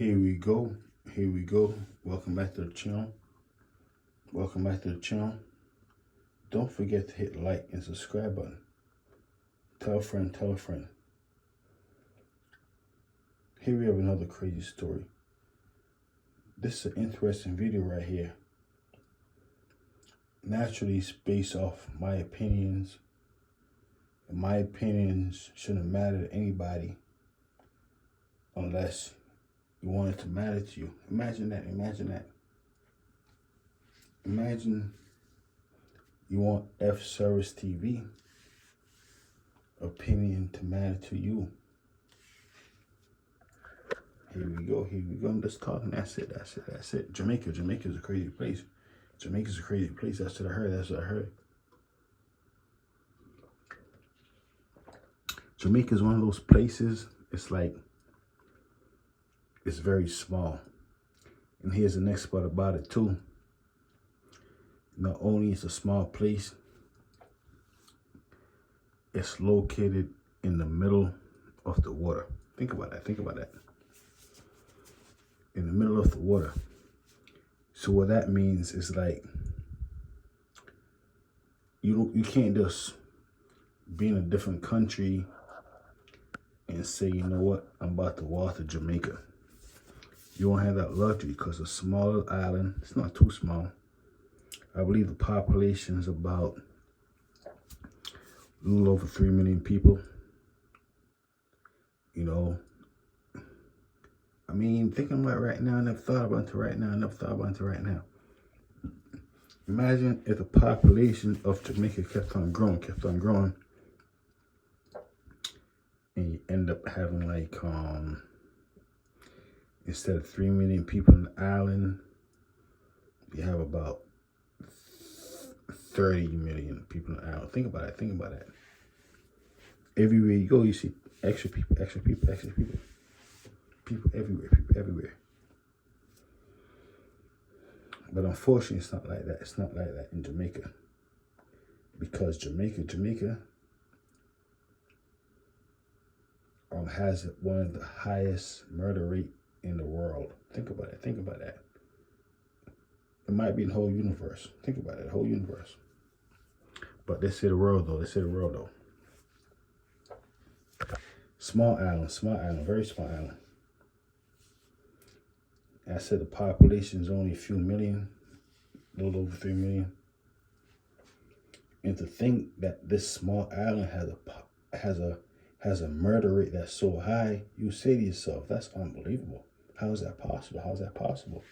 Here we go. Here we go. Welcome back to the channel. Welcome back to the channel. Don't forget to hit like and subscribe button. Tell a friend, tell a friend. Here we have another crazy story. This is an interesting video right here. Naturally, it's based off my opinions. And my opinions shouldn't matter to anybody unless you want it to matter to you. Imagine that, imagine that. Imagine you want F-Service TV opinion to matter to you. Here we go, here we go. I'm just talking. That's it, that's it, that's it. Jamaica is a crazy place. Jamaica's a crazy place. That's what I heard, that's what I heard. Jamaica is one of those places, it's like, it's very small. And here's the next part about it too. Not only is it a small place, it's located in the middle of the water. Think about that, think about that. In the middle of the water. So what that means is like, you can't just be in a different country and say, you know what, I'm about to walk to Jamaica. You won't have that luxury because it's a smaller island. It's not too small. I believe the population is about a little over 3 million people. You know, I mean, thinking about it right now, I never thought about it right now. Imagine if the population of Jamaica kept on growing, and you end up having like, instead of 3 million people on the island, you have about 30 million people on the island. Think about it, think about that. Everywhere you go, you see extra people. People everywhere. But unfortunately, it's not like that. It's not like that in Jamaica. Because Jamaica has one of the highest murder rate in the world. Think about it. Think about that. It might be the whole universe. Think about it. The whole universe. But they say the world though. Small island, very small island. I said the population is only a few million, a little over 3 million. And to think that this small island has a murder rate that's so high, you say to yourself, that's unbelievable. How is that possible? How is that possible?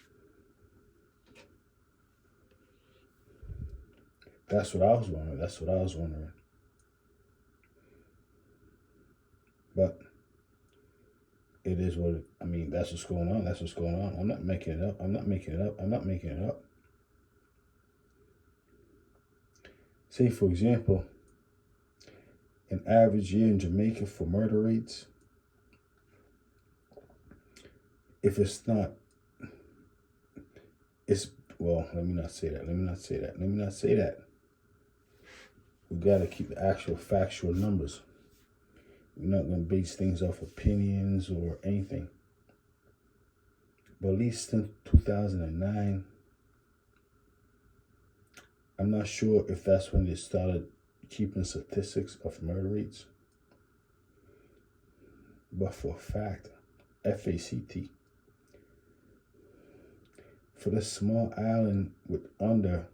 That's what I was wondering. But it is what I mean, that's what's going on. I'm not making it up. Say, for example, an average year in Jamaica for murder rates, if it's not, well, let me not say that. We gotta keep the actual factual numbers. We're not going to base things off opinions or anything. But at least since 2009, I'm not sure if that's when they started keeping statistics of murder rates. But for a fact, FACT, for this small island with under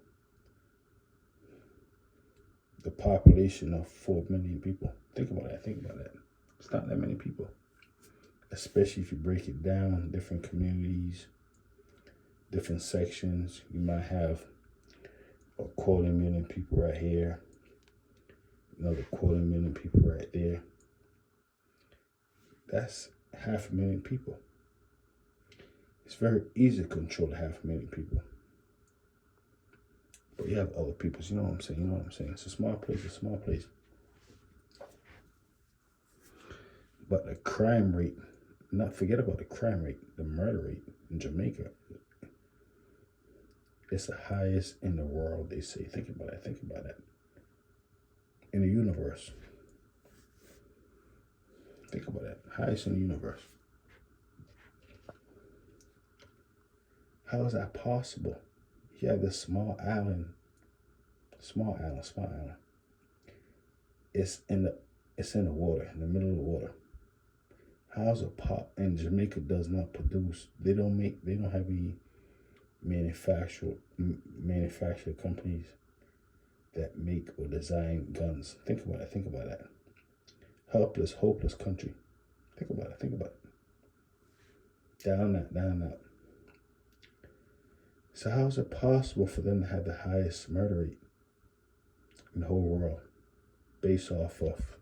the population of 4 million people. Think about that. It's not that many people. Especially if you break it down, different communities, different sections. You might have a 250,000 people right here. Another 250,000 people right there. That's 500,000 people. It's very easy to control 500,000 people. But you have other people, you know what I'm saying? It's a small place, But the crime rate, forget about the crime rate, the murder rate in Jamaica, it's the highest in the world, they say. Think about that. In the universe. Think about that. Highest in the universe. How is that possible? You have this small island. It's in the water, in the middle of the water. How's a pop? And Jamaica does not produce. They don't have any manufacturer companies that make or design guns. Think about it. Think about that. Helpless, hopeless country. Think about it. Think about it. Down that. So how is it possible for them to have the highest murder rate in the whole world, based off of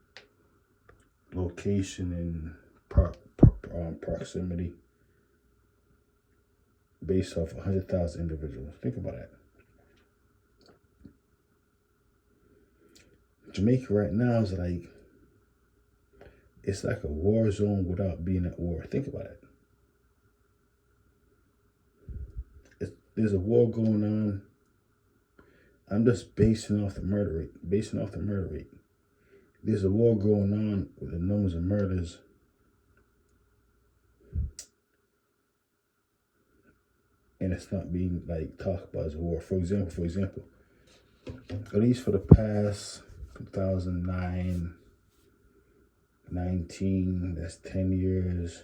location and proximity, based off 100,000 individuals? Think about that. Jamaica right now is like, it's like a war zone without being at war. Think about it. There's a war going on. I'm just basing off the murder rate. There's a war going on with the numbers of murders. And it's not being like talked about as a war. For example, at least for the past 2009, 19, that's 10 years,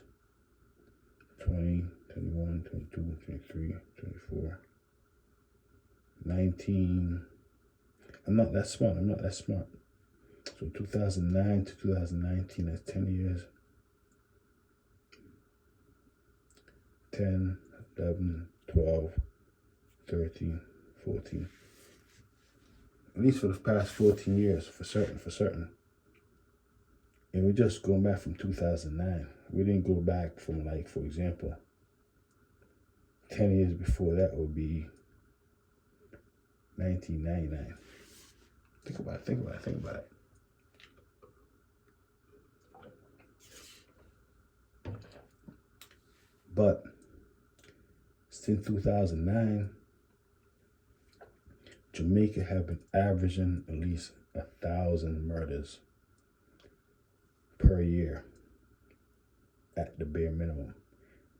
20, 21, 22, 23, 24, 19. I'm not that smart. So 2009 to 2019, that's 10 years. 10, 11, 12, 13, 14. At least for the past 14 years, for certain. And we're just going back from 2009. We didn't go back from, like, for example, 10 years before that would be 1999. Think about it. But since 2009, Jamaica have been averaging at least 1,000 murders per year at the bare minimum.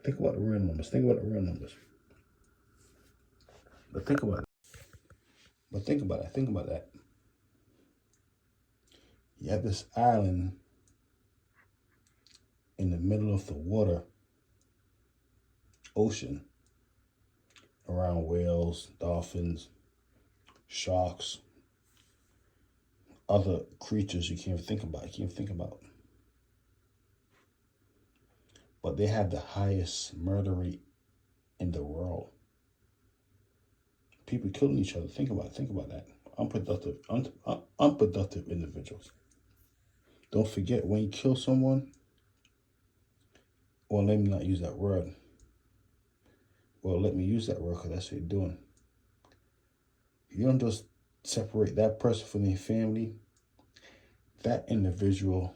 Think about the real numbers. But think about that. You have this island in the middle of the water, ocean, around whales, dolphins, sharks, other creatures you can't think about. But they have the highest murder rate in the world. People killing each other. Think about that. Unproductive individuals. Don't forget, when you kill someone, or let me not use that word. Well, let me use that word because that's what you're doing. You don't just separate that person from their family. That individual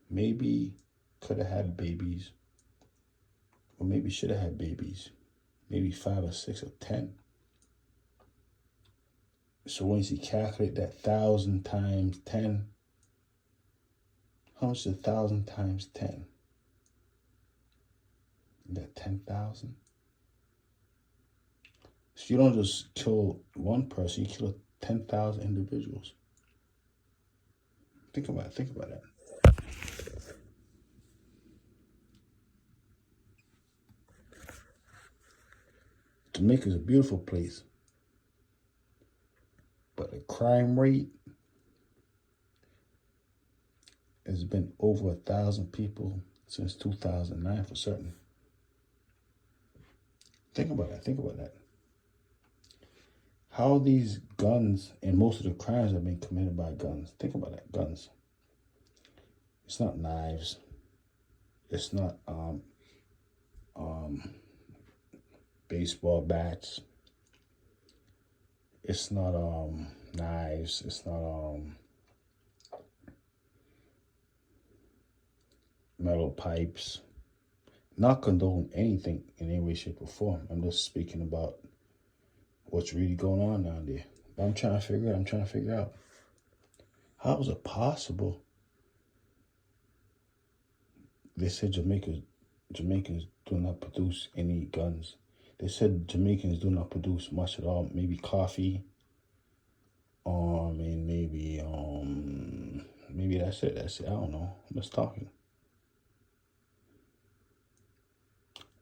maybe could have had babies, or maybe should have had babies, maybe 5 or 6 or 10. So once you calculate that 1,000 times 10, how much is 1,000 times 10? You got 10,000. So you don't just kill one person, you kill 10,000 individuals. Think about that. Jamaica is a beautiful place, but the crime rate has been over 1,000 people since 2009 for certain. Think about that. How these guns, and most of the crimes have been committed by guns. Think about that, guns. It's not knives. It's not baseball bats. It's not knives. It's not metal pipes. Not condone anything in any way, shape, or form. I'm just speaking about what's really going on down there. But I'm trying to figure out how is it possible? They said Jamaicans do not produce any guns. They said Jamaicans do not produce much at all. Maybe coffee. And maybe that's it. That's it. I don't know. I'm just talking.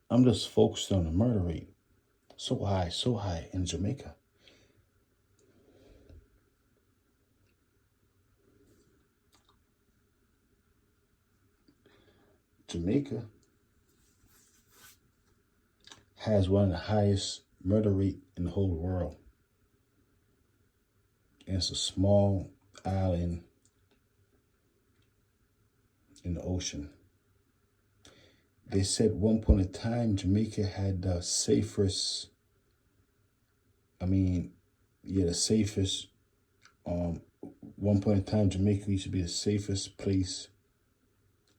I'm just focused on the murder rate. So high in Jamaica. Jamaica has one of the highest murder rate in the whole world. And it's a small island in the ocean. They said one point in time, Jamaica had the safest, the safest, one point in time, Jamaica used to be the safest place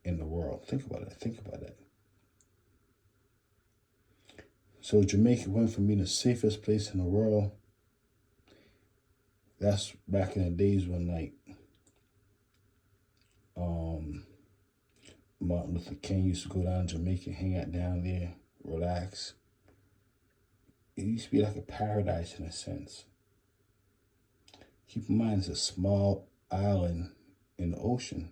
in the world. Think about that. So Jamaica went from being the safest place in the world. That's back in the days when Martin Luther King used to go down to Jamaica, hang out down there, relax. It used to be like a paradise in a sense. Keep in mind, it's a small island in the ocean.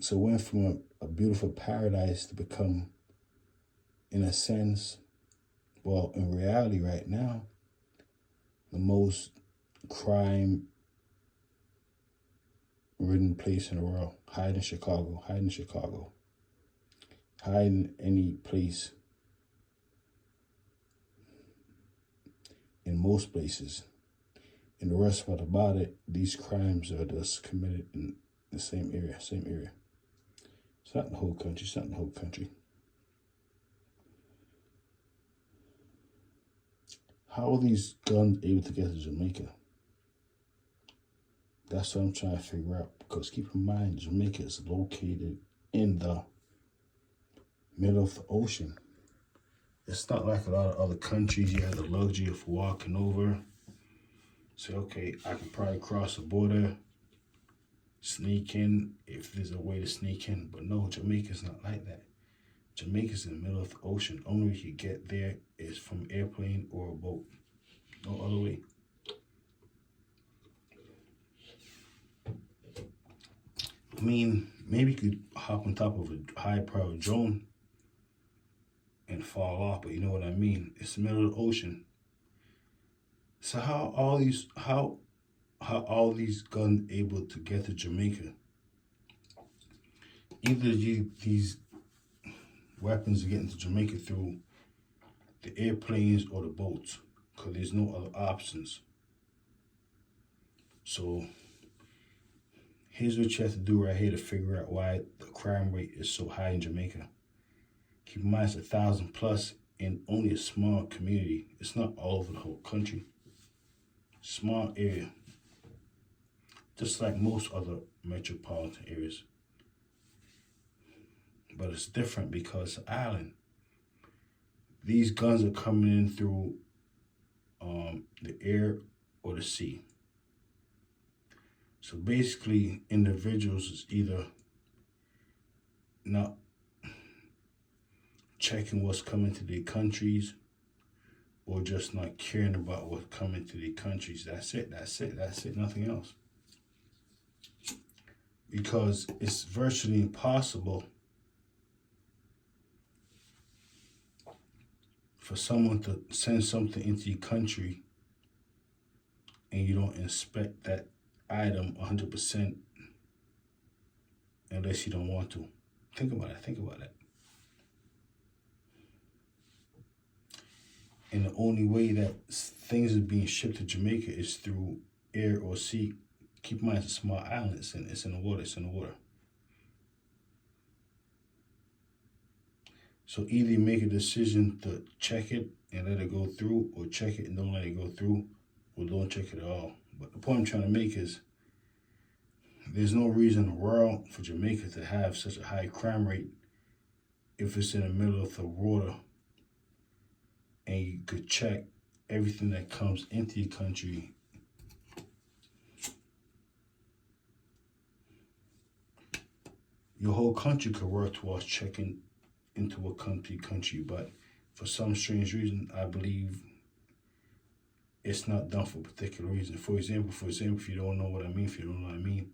So it went from a beautiful paradise to become, in a sense, well, in reality right now, the most crime-ridden place in the world. Hide in Chicago. Hide in any place. In most places. And the rest about it, these crimes are just committed in the same area. It's not the whole country. How are these guns able to get to Jamaica? That's what I'm trying to figure out. Because keep in mind, Jamaica is located in the middle of the ocean. It's not like a lot of other countries. You have the luxury of walking over. Say, okay, I can probably cross the border, sneak in if there's a way to sneak in. But no, Jamaica's not like that. Jamaica's in the middle of the ocean. Only way you get there is from airplane or a boat. No other way. I mean, maybe you could hop on top of a high-powered drone and fall off, but you know what I mean. It's the middle of the ocean. So how all these guns able to get to Jamaica? Either these weapons are getting to Jamaica through the airplanes or the boats, because there's no other options. So here's what you have to do right here to figure out why the crime rate is so high in Jamaica. Keep in mind, it's 1,000+ in only a small community. It's not all over the whole country. Small area. Just like most other metropolitan areas. But it's different because it's an island. These guns are coming in through the air or the sea. So basically, individuals is either not checking what's coming to their countries or just not caring about what's coming to their countries. That's it, nothing else. Because it's virtually impossible for someone to send something into your country and you don't inspect that item 100% unless you don't want to. Think about it. And the only way that things are being shipped to Jamaica is through air or sea. Keep in mind, it's a small island. It's in the water. So either you make a decision to check it and let it go through, or check it and don't let it go through, or don't check it at all. But the point I'm trying to make is there's no reason in the world for Jamaica to have such a high crime rate if it's in the middle of the water and you could check everything that comes into your country. your whole country could work towards checking into a country, but for some strange reason, I believe it's not done for a particular reason. For example, if you don't know what I mean,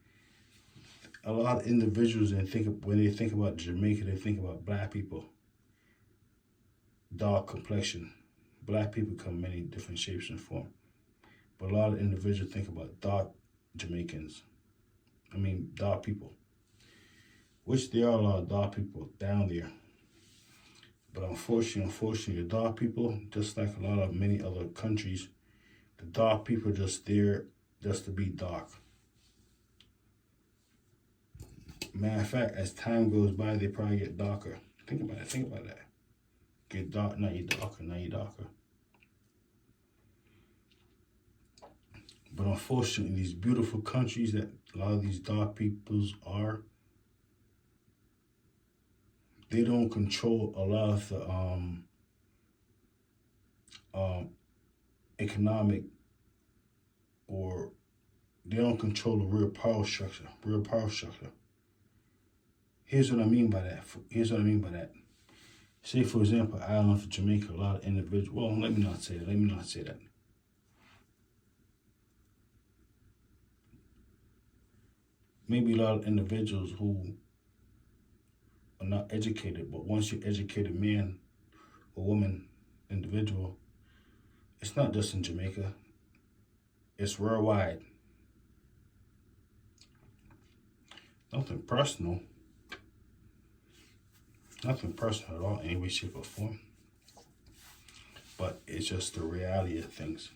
a lot of individuals when they think about Jamaica, they think about black people, dark complexion. Black people come many different shapes and forms. But a lot of individuals think about dark Jamaicans. Dark people. Which there are a lot of dark people down there. But unfortunately, the dark people, just like a lot of many other countries, the dark people are just there just to be dark. Matter of fact, as time goes by, they probably get darker. Think about that. Get dark, now you're darker. But unfortunately, these beautiful countries that a lot of these dark peoples are, they don't control a lot of the economic, or they don't control the real power structure. Here's what I mean by that. Say, for example, island of Jamaica, a lot of individuals, well, let me not say that. Maybe a lot of individuals who are not educated, but once you're educated man or woman, individual, it's not just in Jamaica, it's worldwide. Nothing personal at all, any way, shape, or form. But it's just the reality of things.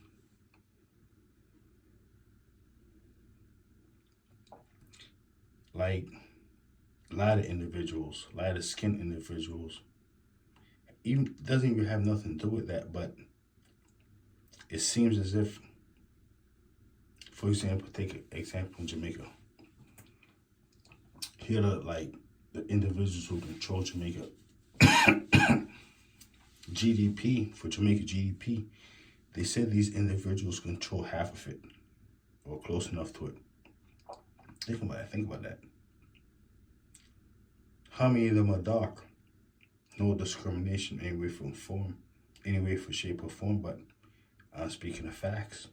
Like lighter individuals, lighter skinned individuals, even doesn't even have nothing to do with that, but it seems as if, for example, take an example in Jamaica. Here are the individuals who control Jamaica GDP, for Jamaica GDP, they said these individuals control half of it, or close enough to it. Think about that. How many of them are dark? No discrimination any way for shape or form, but I'm speaking of facts.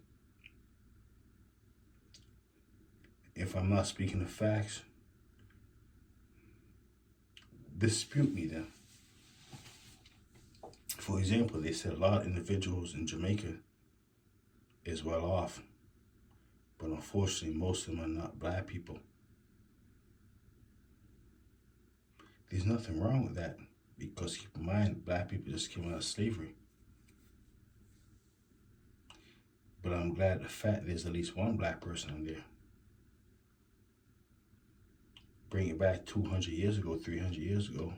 If I'm not speaking of facts, dispute me then. For example, they said a lot of individuals in Jamaica is well off, but unfortunately, most of them are not black people. There's nothing wrong with that, because keep in mind, black people just came out of slavery. But I'm glad the fact there's at least one black person in there. Bring it back 200 years ago, 300 years ago,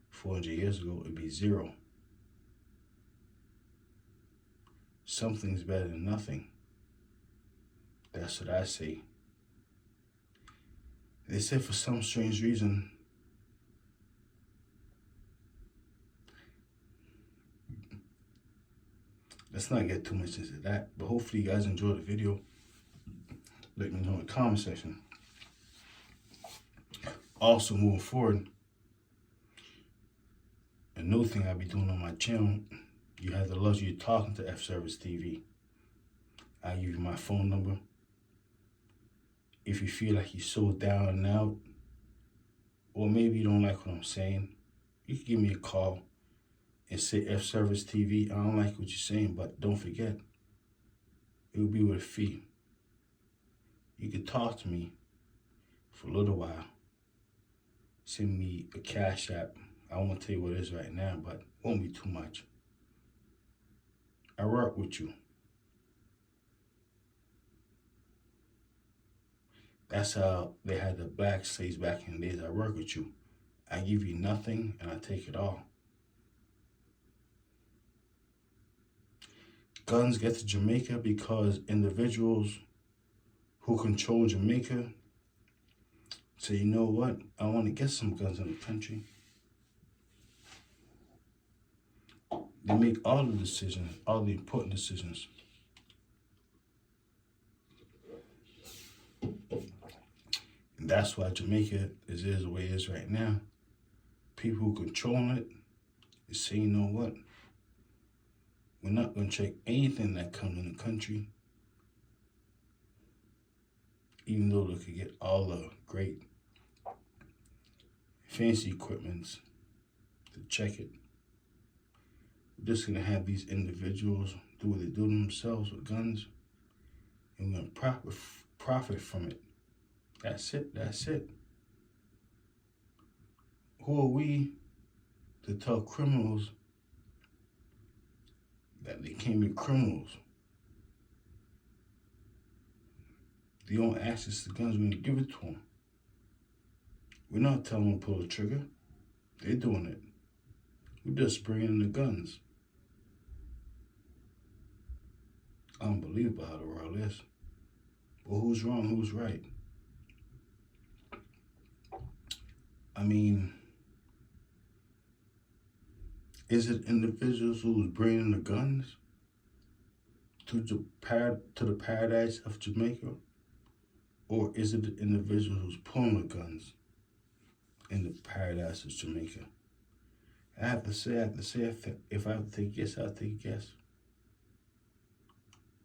400 years ago, it'd be zero. Something's better than nothing. That's what I say. They said for some strange reason, let's not get too much into that, but hopefully you guys enjoyed the video. Let me know in the comment section. Also, moving forward, a new thing I'll be doing on my channel, you have the luxury of talking to F Service TV. I'll give you my phone number. If you feel like you're so down and out, or maybe you don't like what I'm saying, you can give me a call and say, F Service TV, I don't like what you're saying, but don't forget, it will be with a fee. You can talk to me for a little while. Send me a Cash App. I won't tell you what it is right now, but it won't be too much. I work with you. That's how they had the black slaves back in the days. I work with you. I give you nothing and I take it all. Guns get to Jamaica because individuals who control Jamaica say, you know what? I want to get some guns in the country. They make all the decisions, all the important decisions. And that's why Jamaica is the way it is right now. People who control it is saying, you know what? We're not going to check anything that comes in the country, even though they could get all the great fancy equipments to check it. We're just going to have these individuals do what they do to themselves with guns, and we're going to profit from it. That's it. That's it. Who are we to tell criminals that they can't be criminals? They don't access to guns, we're going to give it to them. We're not telling them to pull the trigger. They're doing it. We're just bringing in the guns. Unbelievable how the world is. But who's wrong? Who's right? I mean, is it individuals who's bringing the guns to the paradise of Jamaica? Or is it the individual who's pulling the guns in the paradise of Jamaica? I have to say, if I have to take a guess, I'll take a guess.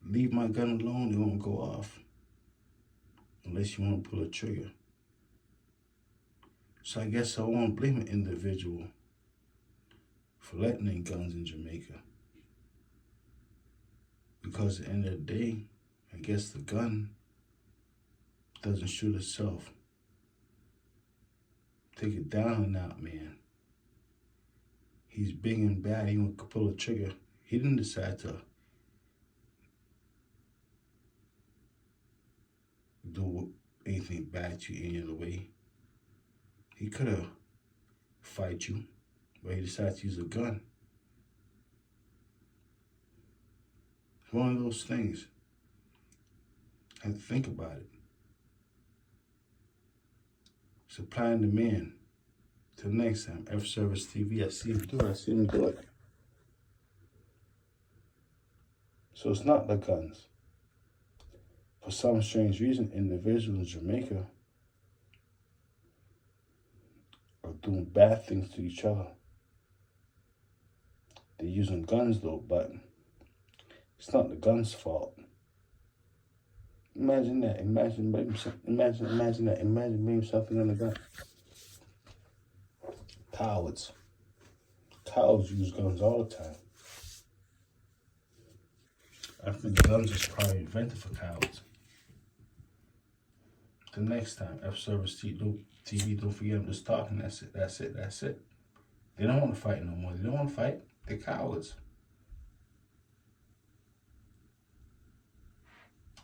Leave my gun alone, it won't go off. Unless you want to pull a trigger. So I guess I won't blame an individual for letting in guns in Jamaica. Because at the end of the day, I guess the gun doesn't shoot itself. Take it down and out, man. He's big and bad. He won't pull a trigger. He didn't decide to do anything bad to you any other way. He could have fight you, but he decided to use a gun. It's one of those things. I have to think about it. Supply and demand. Till next time, F Service TV. I see him do it. So it's not the guns. For some strange reason, individuals in Jamaica are doing bad things to each other. They're using guns though, but it's not the gun's fault. Imagine that. Imagine maybe something on the gun. Cowards. Cowards use guns all the time. I think guns is probably invented for cowards. Till next time, F Service TV, don't forget I'm just talking. That's it. They don't want to fight no more. They don't want to fight. They're cowards.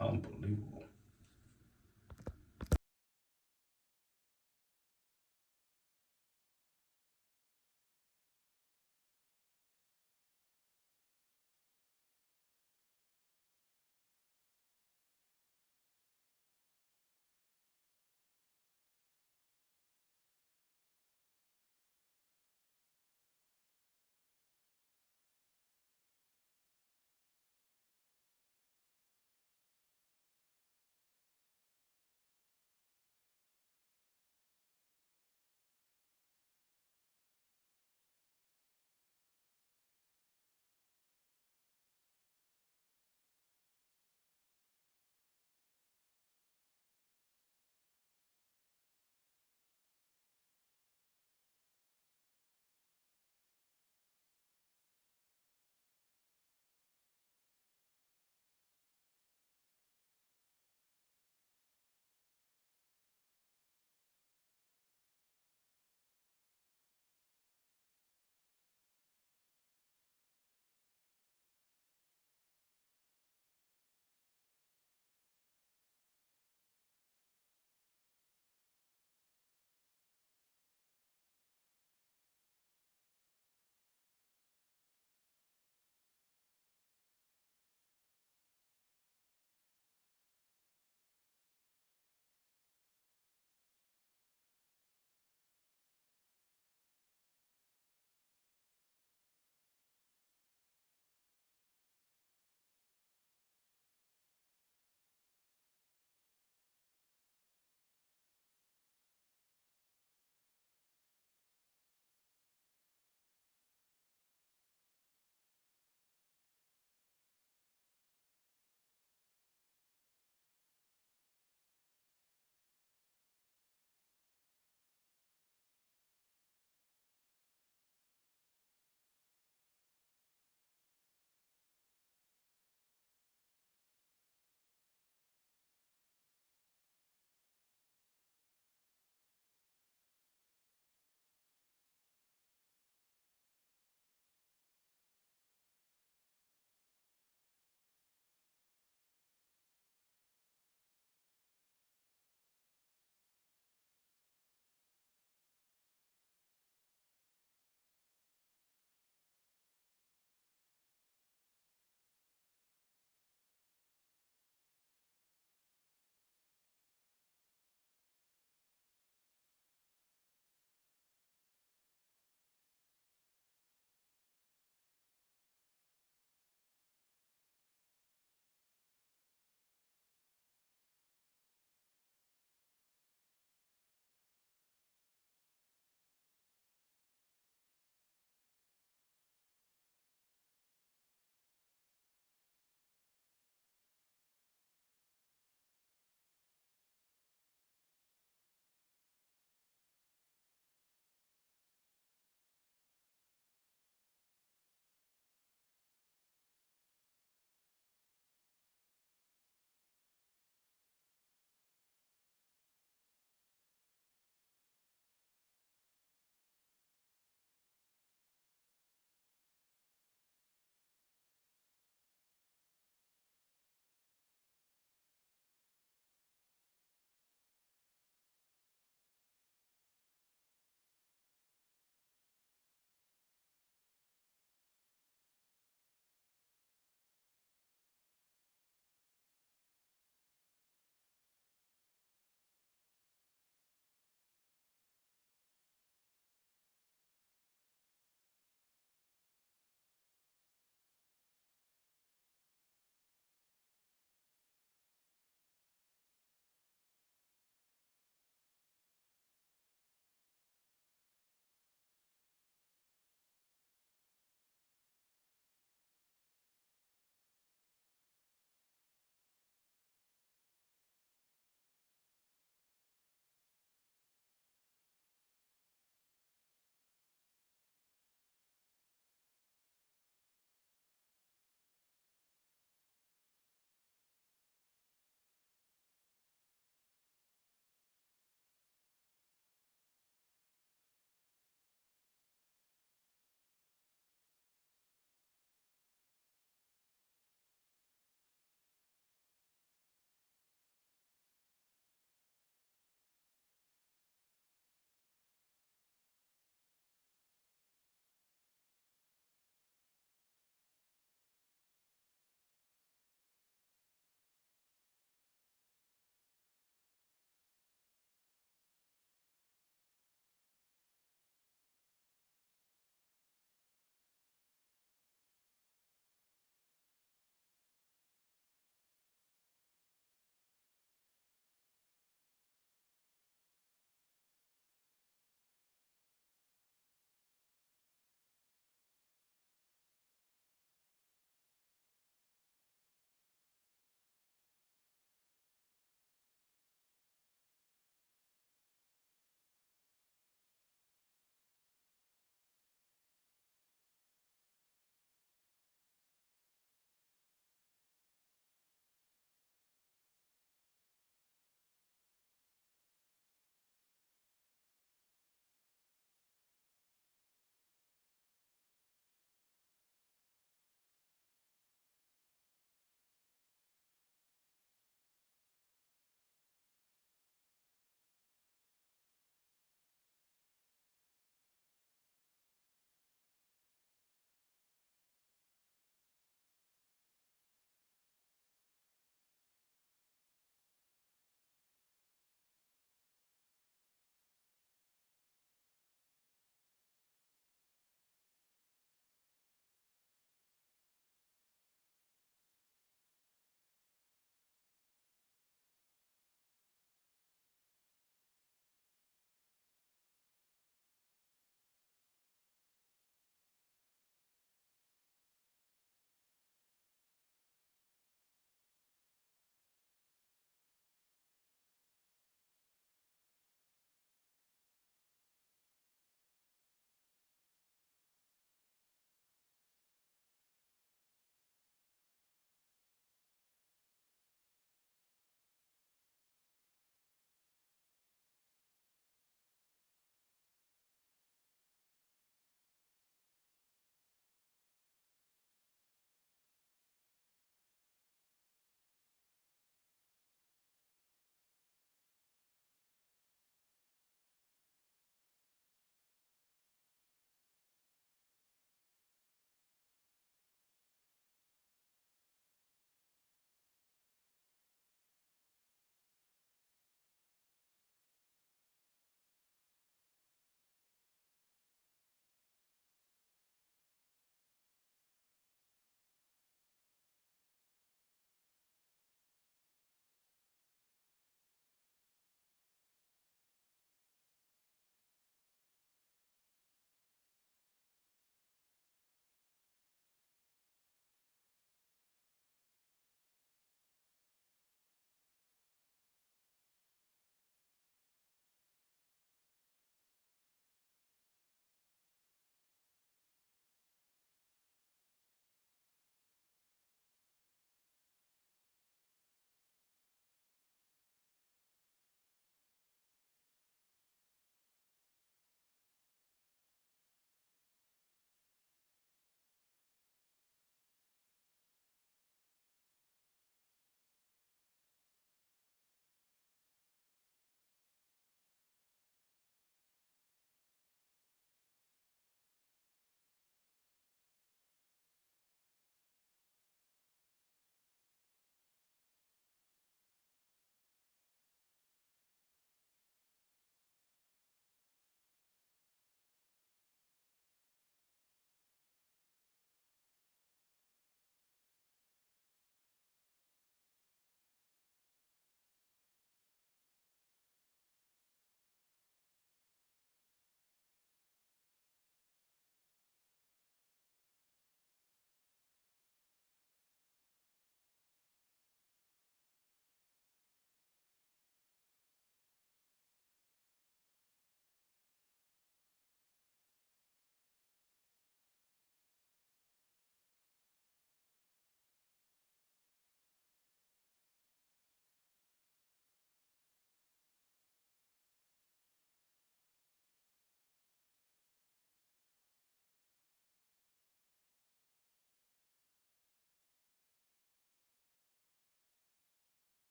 Unbelievable.